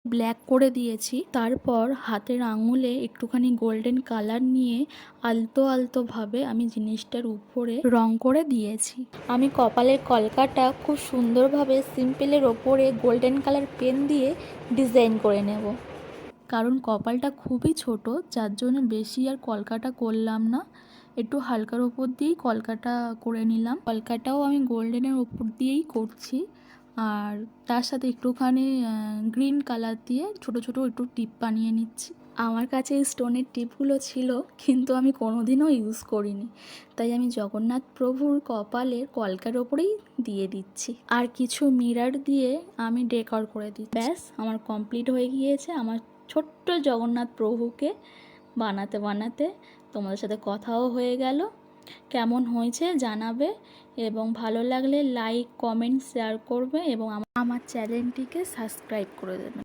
Black করে দিয়েছি। তারপর হাতের আঙুলে একটুখানি গোল্ডেন কালার নিয়ে আলতো আলতোভাবে আমি জিনিসটার উপরে রং করে দিয়েছি। আমি কপালের কলকাটা খুব সুন্দরভাবে সিম্পলের ওপরে গোল্ডেন কালার পেন দিয়ে ডিজাইন করে নেব, কারণ কপালটা খুবই ছোট, যার জন্য বেশি আর কলকাটা করলাম না, একটু হালকার ওপর দিয়েই কলকাটা করে নিলাম। কলকাটাও আমি গোল্ডেনের ওপর দিয়েই করছি, আর তার সাথে একটুখানি গ্রিন কালার দিয়ে ছোট ছোট একটু টিপ বানিয়ে নিচ্ছি। আমার কাছে এই স্টোনের টিপগুলো ছিল, কিন্তু আমি কোনোদিনও ইউজ করিনি, তাই আমি জগন্নাথ প্রভুর কপালের কলকার ওপরেই দিয়ে দিচ্ছি, আর কিছু মিরর দিয়ে আমি ডেকর করে দিচ্ছি। ব্যাস আমার কমপ্লিট হয়ে গিয়েছে আমার ছোট্ট জগন্নাথ প্রভুকে বানাতে বানাতে। তোমাদের সাথে কথাও হয়ে গেল। কেমন হয়েছে জানাবে, এবং ভালো লাগলে লাইক, কমেন্ট, শেয়ার করবে, এবং আমার চ্যানেলটিকে সাবস্ক্রাইব করে দেবে।